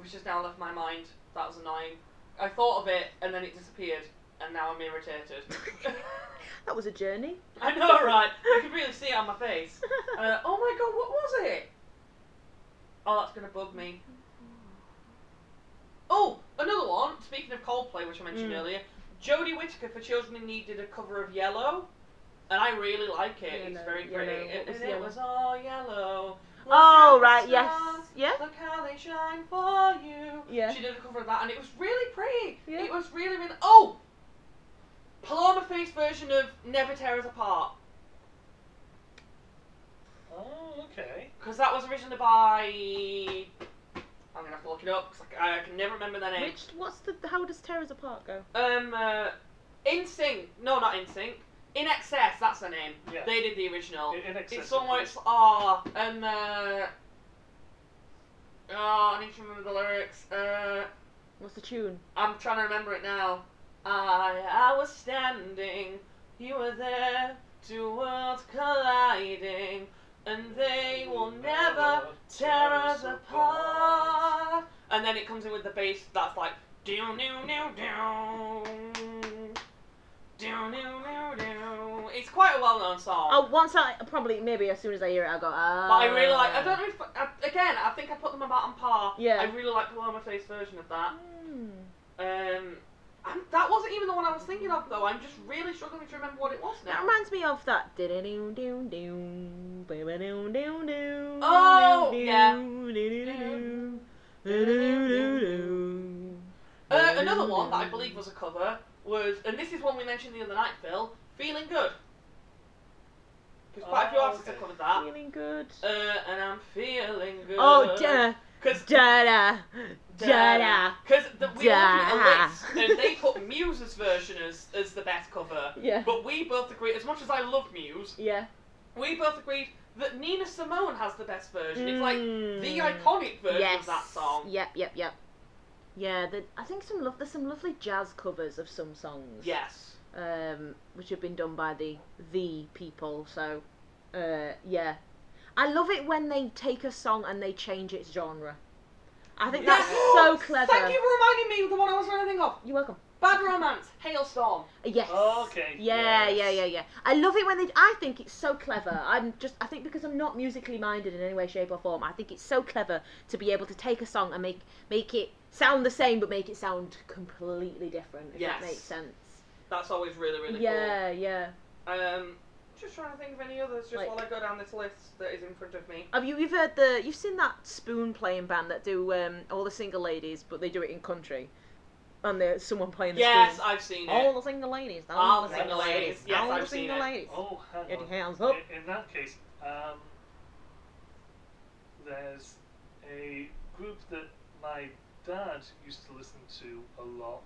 [SPEAKER 2] which has now left my mind, that was annoying. I thought of it, and then it disappeared, and now I'm irritated.
[SPEAKER 3] That was a journey.
[SPEAKER 2] I know, right? You can really see it on my face. Oh my god, what was it? Oh, that's gonna bug me. Oh, another one, speaking of Coldplay, which I mentioned earlier, Jodie Whittaker for Children in Need did a cover of Yellow, and I really like it. It's very pretty. It was all yellow.
[SPEAKER 3] Oh, right, yes. Yeah?
[SPEAKER 2] Look how they shine for you.
[SPEAKER 3] Yeah.
[SPEAKER 2] She did a cover of that, and it was really pretty.
[SPEAKER 3] Yeah.
[SPEAKER 2] It was really, really... Oh! Paloma Faith's version of Never Tear Us Apart.
[SPEAKER 1] Oh, okay.
[SPEAKER 2] Because that was originally by... I'm going to have to look it up, because I can never remember their name.
[SPEAKER 3] How does Tear Us Apart go?
[SPEAKER 2] NSYNC. No, not NSYNC. In Excess, that's the name.
[SPEAKER 1] Yeah.
[SPEAKER 2] They did the original.
[SPEAKER 1] In Excess.
[SPEAKER 2] It's somewhere it's Oh, I need to remember the lyrics.
[SPEAKER 3] What's the tune?
[SPEAKER 2] I'm trying to remember it now. I was standing, you were there, two worlds colliding, and they will never tear us apart. And then it comes in with the bass that's like down, down, down, down, down, down, down. It's quite a well-known song.
[SPEAKER 3] Oh, once maybe as soon as I hear it, I'll go, ah.
[SPEAKER 2] But I really like, I don't know if, again, I think I put them about on par.
[SPEAKER 3] Yeah.
[SPEAKER 2] I really like the Blow My Face version of that. And that wasn't even the one I was thinking of, though. I'm just really struggling to remember what it was now.
[SPEAKER 3] That reminds me of that.
[SPEAKER 2] Oh, yeah. Another one that I believe was a cover was, and this is one we mentioned the other night, Phil, Feeling Good. Because quite a few artists have covered that.
[SPEAKER 3] Feeling good.
[SPEAKER 2] And I'm feeling good.
[SPEAKER 3] Oh, da-da. Da-da.
[SPEAKER 2] Because we were looking at a list, and they put Muse's version as the best cover.
[SPEAKER 3] Yeah.
[SPEAKER 2] But we both agreed, as much as I love Muse,
[SPEAKER 3] Yeah.
[SPEAKER 2] we both agreed that Nina Simone has the best version. It's like the iconic version of that song.
[SPEAKER 3] Yep. Yeah, I think there's some lovely jazz covers of some songs.
[SPEAKER 2] Yes.
[SPEAKER 3] Which have been done by the people. So, yeah, I love it when they take a song and they change its genre. I think that's so clever.
[SPEAKER 2] Thank you for reminding me of the one I was trying to think of.
[SPEAKER 3] You're welcome.
[SPEAKER 2] Bad Romance, Hailstorm.
[SPEAKER 3] Yes.
[SPEAKER 1] Okay.
[SPEAKER 3] Yeah. I love it when I think it's so clever. I think because I'm not musically minded in any way, shape or form, I think it's so clever to be able to take a song and make it sound the same but make it sound completely different, if that makes sense.
[SPEAKER 2] That's always really, really cool.
[SPEAKER 3] Yeah.
[SPEAKER 2] Just trying to think of any others just while I go down this list that is in front of me.
[SPEAKER 3] Have you've seen that spoon playing band that do all the single ladies, but they do it in country? And there's someone playing the spoon.
[SPEAKER 2] Yes, I've seen it.
[SPEAKER 3] All the single ladies.
[SPEAKER 2] All the single ladies. Yes,
[SPEAKER 3] all
[SPEAKER 2] I've
[SPEAKER 3] the
[SPEAKER 2] seen
[SPEAKER 3] single
[SPEAKER 2] it.
[SPEAKER 3] ladies.
[SPEAKER 1] Oh, hang
[SPEAKER 3] Get your
[SPEAKER 1] on.
[SPEAKER 3] hands up.
[SPEAKER 1] In that case, there's a group that my dad used to listen to a lot.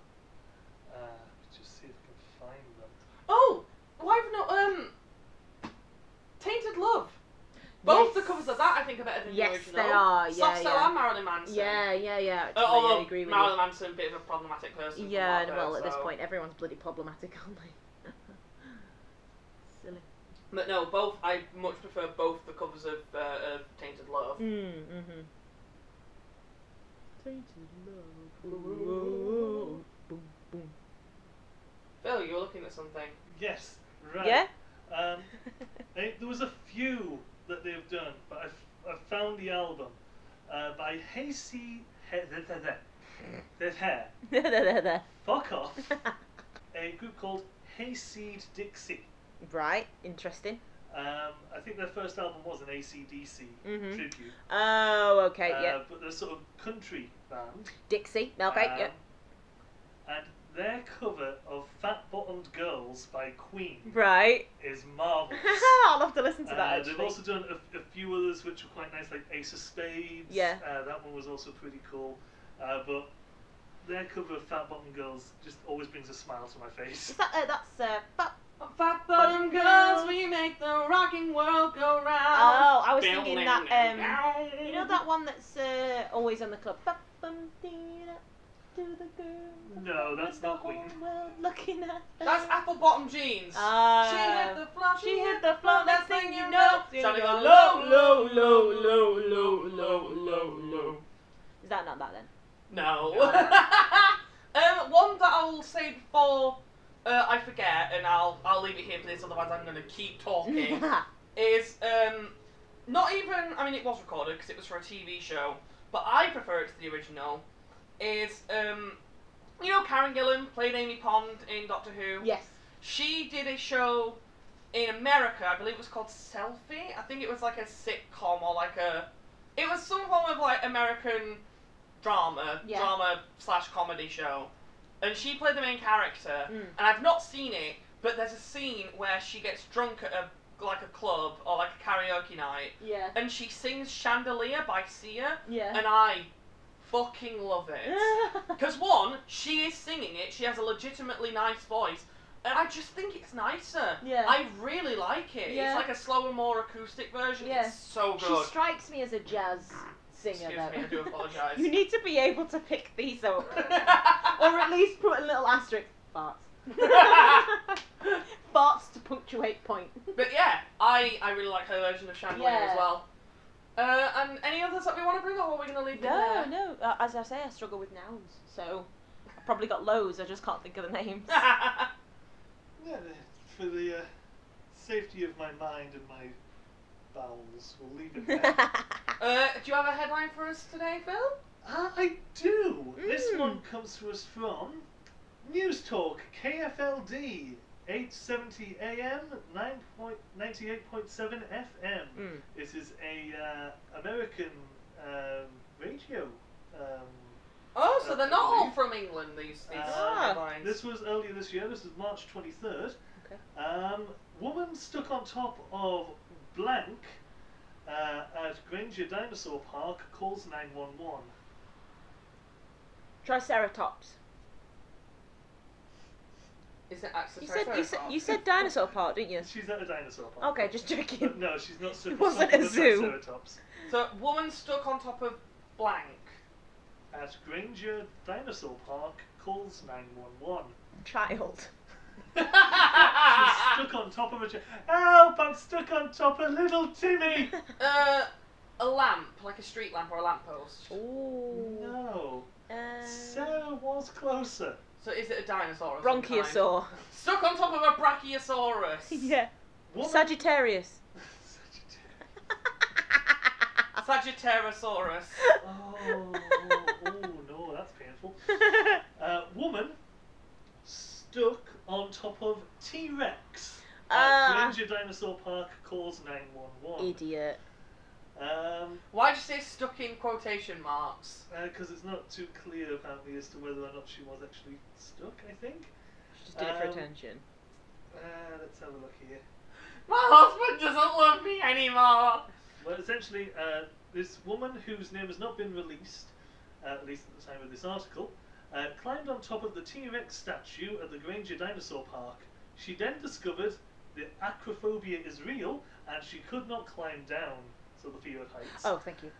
[SPEAKER 1] Just see if I can find them.
[SPEAKER 2] Oh, why have not Tainted Love. Both the covers of that I think are better than the original.
[SPEAKER 3] Yes, they are.
[SPEAKER 2] Soft Cell and Marilyn Manson.
[SPEAKER 3] Yeah. Actually,
[SPEAKER 2] Although
[SPEAKER 3] I agree with
[SPEAKER 2] Marilyn Manson a bit of a problematic person.
[SPEAKER 3] Yeah, well, at this point, everyone's bloody problematic, aren't they? Silly.
[SPEAKER 2] But no, both. I much prefer both the covers of Tainted Love.
[SPEAKER 3] Tainted Love. Boom, boom.
[SPEAKER 2] Phil, you were looking at something.
[SPEAKER 1] Yes. Right.
[SPEAKER 3] Yeah.
[SPEAKER 1] There was a few that they've done, but I've found the album by Fuck off. A group called Hayseed Dixie.
[SPEAKER 3] Right, interesting.
[SPEAKER 1] I think their first album was an AC/DC tribute.
[SPEAKER 3] Oh, okay, yeah.
[SPEAKER 1] But they're sort of country band.
[SPEAKER 3] Dixie, okay, yeah.
[SPEAKER 1] And their cover of Fat Bottomed Girls by Queen is marvellous.
[SPEAKER 3] I'll have to listen to that, actually.
[SPEAKER 1] They've also done a few others which are quite nice, like Ace of Spades.
[SPEAKER 3] Yeah.
[SPEAKER 1] That one was also pretty cool. But their cover of Fat Bottomed Girls just always brings a smile to my face.
[SPEAKER 3] Is that,
[SPEAKER 2] Fat Bottomed Girls, we make the rocking world go round.
[SPEAKER 3] Oh, I was thinking that, you know that one that's always on the club? To the girl.
[SPEAKER 1] No, that's not Queen.
[SPEAKER 3] Looking at
[SPEAKER 2] That's Apple Bottom Jeans.
[SPEAKER 3] She
[SPEAKER 2] hit the floor.
[SPEAKER 3] She hit the floor. Next thing you know,
[SPEAKER 2] Sounding
[SPEAKER 3] go
[SPEAKER 2] low,
[SPEAKER 3] low, low, low, low, low, low, low. Is that not that then?
[SPEAKER 2] No. One that I'll say before I forget, and I'll leave it here for this, otherwise I'm going to keep talking. Is not even. I mean, it was recorded because it was for a TV show, but I prefer it to the original. Is you know Karen Gillan played Amy Pond in Doctor Who?
[SPEAKER 3] Yes.
[SPEAKER 2] She did a show in America, I believe it was called Selfie. I think it was like a sitcom or it was some form of like American drama / comedy show. And she played the main character, and I've not seen it, but there's a scene where she gets drunk at a club or like a karaoke night, and she sings Chandelier by Sia, and I fucking love it. Because one, she is singing it, she has a legitimately nice voice, and I just think it's nicer. I really like it. It's like a slower, more acoustic version. It's so good.
[SPEAKER 3] She strikes me as a jazz singer,
[SPEAKER 2] Excuse
[SPEAKER 3] though.
[SPEAKER 2] me, I do apologise.
[SPEAKER 3] You need to be able to pick these up. Or at least put a little asterisk. Farts. Farts to punctuate point.
[SPEAKER 2] But yeah, I really like her version of Chandelier as well. And any others that we want to bring up, or are we going to leave it there?
[SPEAKER 3] No. As I say, I struggle with nouns, so I've probably got loads, I just can't think of the names.
[SPEAKER 1] Yeah, for the safety of my mind and my bowels, we'll leave it there.
[SPEAKER 2] Do you have a headline for us today, Phil?
[SPEAKER 1] I do. This one comes to us from News Talk, KFLD, 870 AM, 98.7 FM. This is a American radio.
[SPEAKER 2] So they're not all from England, these headlines.
[SPEAKER 1] This was earlier this year. This is March 23rd.
[SPEAKER 3] Okay.
[SPEAKER 1] Woman stuck on top of blank at Granger Dinosaur Park calls 911.
[SPEAKER 3] Triceratops.
[SPEAKER 2] Is it actually
[SPEAKER 3] You said dinosaur park, didn't you?
[SPEAKER 1] She's at a dinosaur park.
[SPEAKER 3] Okay, just checking.
[SPEAKER 1] But no, she's not.
[SPEAKER 3] It wasn't a zoo.
[SPEAKER 1] Triceratops.
[SPEAKER 2] So, woman stuck on top of blank.
[SPEAKER 1] At Granger Dinosaur Park calls 911.
[SPEAKER 3] Child.
[SPEAKER 1] She's stuck on top of a help! I'm stuck on top of little Timmy!
[SPEAKER 2] A lamp, like a street lamp or a lamppost.
[SPEAKER 3] Ooh.
[SPEAKER 1] No. Sarah was closer.
[SPEAKER 2] So is it a dinosaur or
[SPEAKER 3] Bronchiosaur.
[SPEAKER 2] Stuck on top of a brachiosaurus.
[SPEAKER 3] Yeah.
[SPEAKER 1] Woman...
[SPEAKER 3] Sagittarius.
[SPEAKER 2] Sagittariusaurus.
[SPEAKER 1] Oh, no, that's painful. Woman stuck on top of T-Rex at Granger Dinosaur Park calls 911.
[SPEAKER 3] Idiot.
[SPEAKER 2] Why'd you say stuck in quotation marks?
[SPEAKER 1] Because it's not too clear apparently as to whether or not she was actually stuck, I think.
[SPEAKER 3] She just did it for attention.
[SPEAKER 1] Let's have a look here.
[SPEAKER 2] My husband doesn't love me anymore!
[SPEAKER 1] Well, essentially, this woman whose name has not been released, at least at the time of this article, climbed on top of the T-Rex statue at the Granger Dinosaur Park. She then discovered the acrophobia is real and she could not climb down, so the fear of heights.
[SPEAKER 3] Oh, thank you.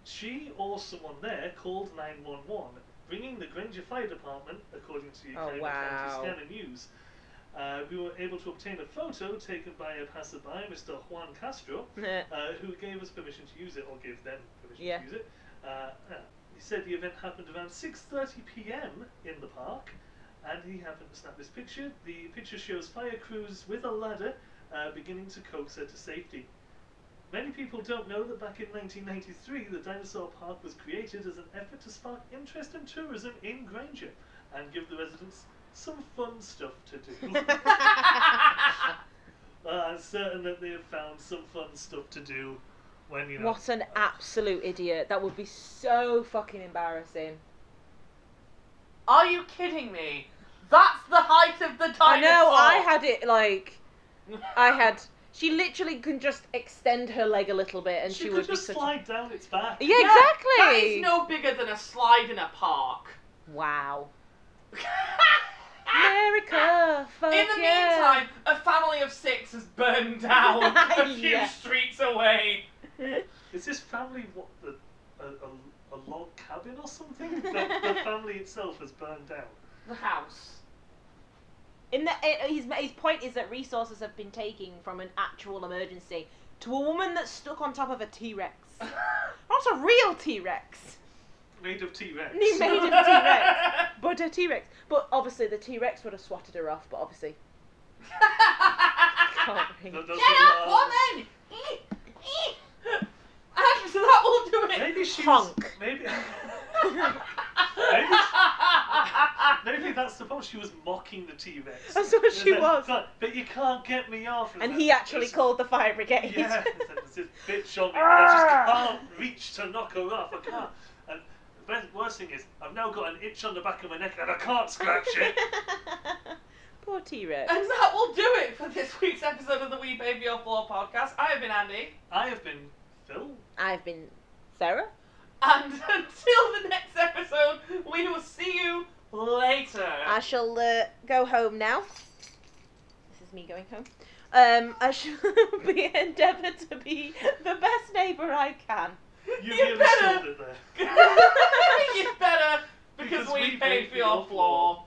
[SPEAKER 1] She or someone there called 911, bringing the Granger Fire Department, according to County Scanner News. We were able to obtain a photo taken by a passerby, Mr. Juan Castro, who gave us permission to use it, or gave them permission to use it. He said the event happened around 6:30 p.m. in the park, and he happened to snap this picture. The picture shows fire crews with a ladder beginning to coax her to safety. Many people don't know that back in 1993, the dinosaur park was created as an effort to spark interest in tourism in Granger and give the residents some fun stuff to do. I'm certain that they have found some fun stuff to do when, you know...
[SPEAKER 3] What an absolute idiot. That would be so fucking embarrassing.
[SPEAKER 2] Are you kidding me? That's the height of the dinosaur!
[SPEAKER 3] I know, I had it like... She literally can just extend her leg a little bit and she would
[SPEAKER 1] just slide down its back.
[SPEAKER 3] Yeah, exactly!
[SPEAKER 2] That is no bigger than a slide in a park.
[SPEAKER 3] Wow. America, fuck
[SPEAKER 2] in the meantime, a family of 6 has burned down a few streets away.
[SPEAKER 1] Is this family a log cabin or something? The family itself has burned down.
[SPEAKER 2] The house.
[SPEAKER 3] His point is that resources have been taken from an actual emergency to a woman that's stuck on top of a T-Rex. Not a real T-Rex.
[SPEAKER 1] Made of T-Rex.
[SPEAKER 3] Made of T-Rex. But a T-Rex. But obviously the T-Rex would have swatted her off, but obviously... Can't bring it.
[SPEAKER 2] Get up, woman! Actually, that will do it.
[SPEAKER 1] Maybe she
[SPEAKER 3] Honk.
[SPEAKER 1] Maybe that's the problem. She was mocking the T-Rex.
[SPEAKER 3] That's what she was.
[SPEAKER 1] But you can't get me off.
[SPEAKER 3] And he actually called the fire brigade.
[SPEAKER 1] Yeah. There's this bitch on me. I just can't reach to knock her off. I can't. And the worst thing is, I've now got an itch on the back of my neck and I can't scratch it.
[SPEAKER 3] Poor T-Rex.
[SPEAKER 2] And that will do it for this week's episode of the We Baby Your Floor podcast. I have been Andy.
[SPEAKER 1] I have been Phil.
[SPEAKER 3] I've been Sarah.
[SPEAKER 2] And until the next episode, we will see you later.
[SPEAKER 3] I shall go home now. This is me going home. I shall endeavour to be the best neighbour I can.
[SPEAKER 1] You
[SPEAKER 2] You
[SPEAKER 1] really
[SPEAKER 2] better-
[SPEAKER 1] sold it there.
[SPEAKER 2] You better, because we paid for your floor.